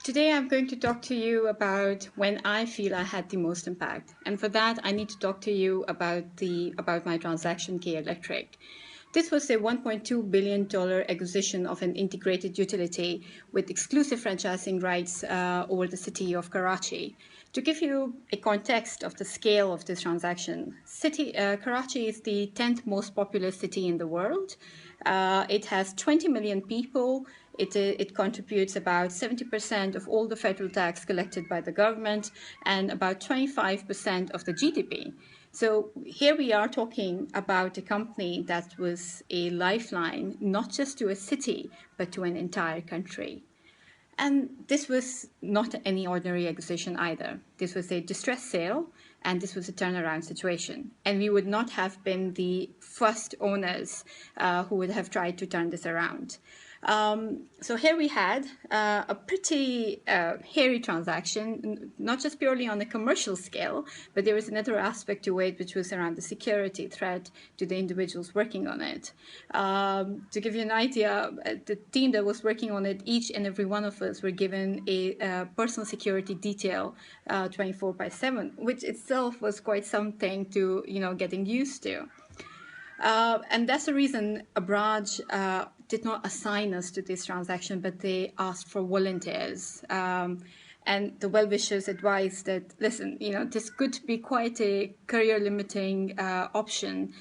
Today I'm going to talk to you about when I feel I had the most impact. And for that, I need to talk to you about my transaction K Electric. This was a $1.2 billion acquisition of an integrated utility with exclusive franchising rights over the city of Karachi. To give you a context of the scale of this transaction, Karachi is the 10th most populous city in the world. It has 20 million people. It contributes about 70% of all the federal tax collected by the government and about 25% of the GDP. So here we are talking about a company that was a lifeline, not just to a city, but to an entire country. And this was not any ordinary acquisition either. This was a distressed sale, and this was a turnaround situation. And we would not have been the first owners who would have tried to turn this around. So here we had a pretty hairy transaction, not just purely on a commercial scale, but there was another aspect to it, which was around the security threat to the individuals working on it. To give you an idea, the team that was working on it, each and every one of us were given a personal security detail 24/7, which itself was quite something to, getting used to. And that's the reason Abraj did not assign us to this transaction, but they asked for volunteers. And the well-wishers advised that, listen, this could be quite a career-limiting option,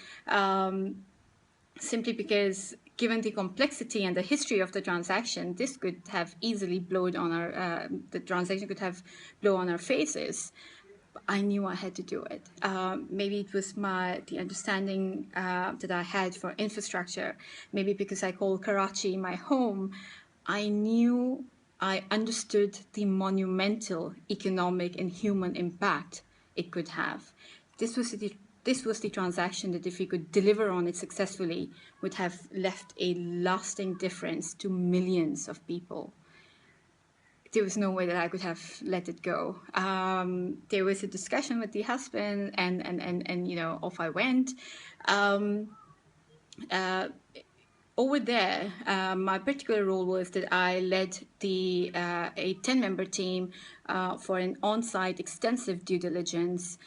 simply because given the complexity and the history of the transaction, this could have easily blown on the transaction could have blown on our faces. I knew I had to do it. Maybe it was the understanding that I had for infrastructure. Maybe because I call Karachi my home, I understood the monumental economic and human impact it could have. This was the transaction that, if we could deliver on it successfully, would have left a lasting difference to millions of people. There was no way that I could have let it go. There was a discussion with the husband, and off I went. Over there, my particular role was that I led a 10-member team for an on-site extensive due diligence,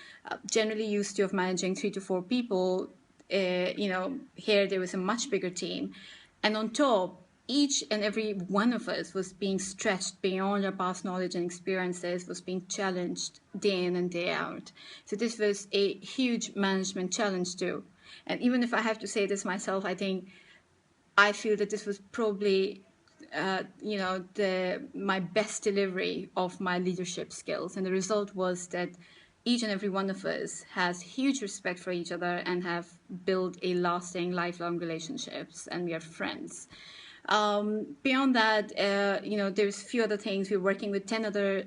generally used to of managing 3 to 4 people. Here there was a much bigger team. And on top, each and every one of us was being stretched beyond our past knowledge and experiences, was being challenged day in and day out. So this was a huge management challenge too. And even if I have to say this myself, I feel that this was probably, my best delivery of my leadership skills. And the result was that each and every one of us has huge respect for each other and have built a lasting, lifelong relationships, and we are friends. Beyond that, there's a few other things. We're working with 10 other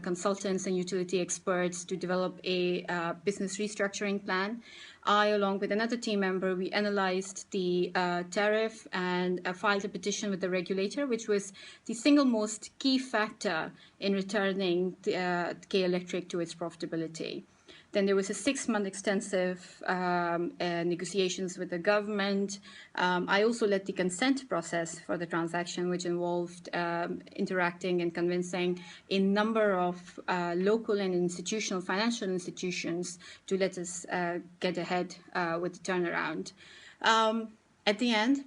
consultants and utility experts to develop a business restructuring plan. I, along with another team member, we analyzed the tariff and filed a petition with the regulator, which was the single most key factor in returning K Electric to its profitability. Then there was a 6-month extensive negotiations with the government. I also led the consent process for the transaction, which involved interacting and convincing a number of local and institutional financial institutions to let us get ahead with the turnaround. At the end,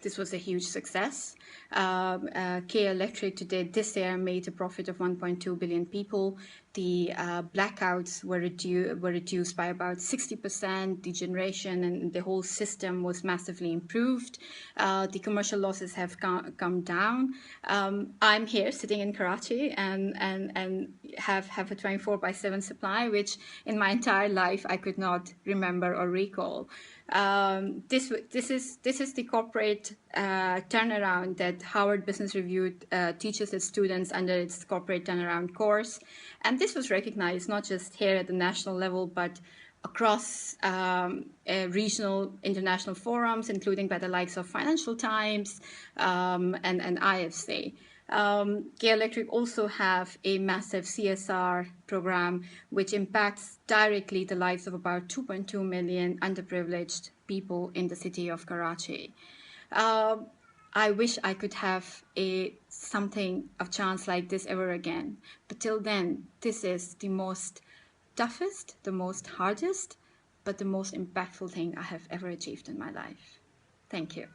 this was a huge success. K Electric today, this year, made a profit of 1.2 billion people. The blackouts were reduced by about 60%. The generation and the whole system was massively improved. The commercial losses have come down. I'm here sitting in Karachi and have a 24/7 supply, which in my entire life I could not remember or recall. This is the corporate turnaround that Harvard Business Review teaches its students under its corporate turnaround course, and this was recognized not just here at the national level, but across regional international forums, including by the likes of Financial Times and IFC. K Electric also have a massive CSR program which impacts directly the lives of about 2.2 million underprivileged people in the city of Karachi. I wish I could have a chance like this ever again. But till then, this is the most toughest, the most hardest, but the most impactful thing I have ever achieved in my life. Thank you.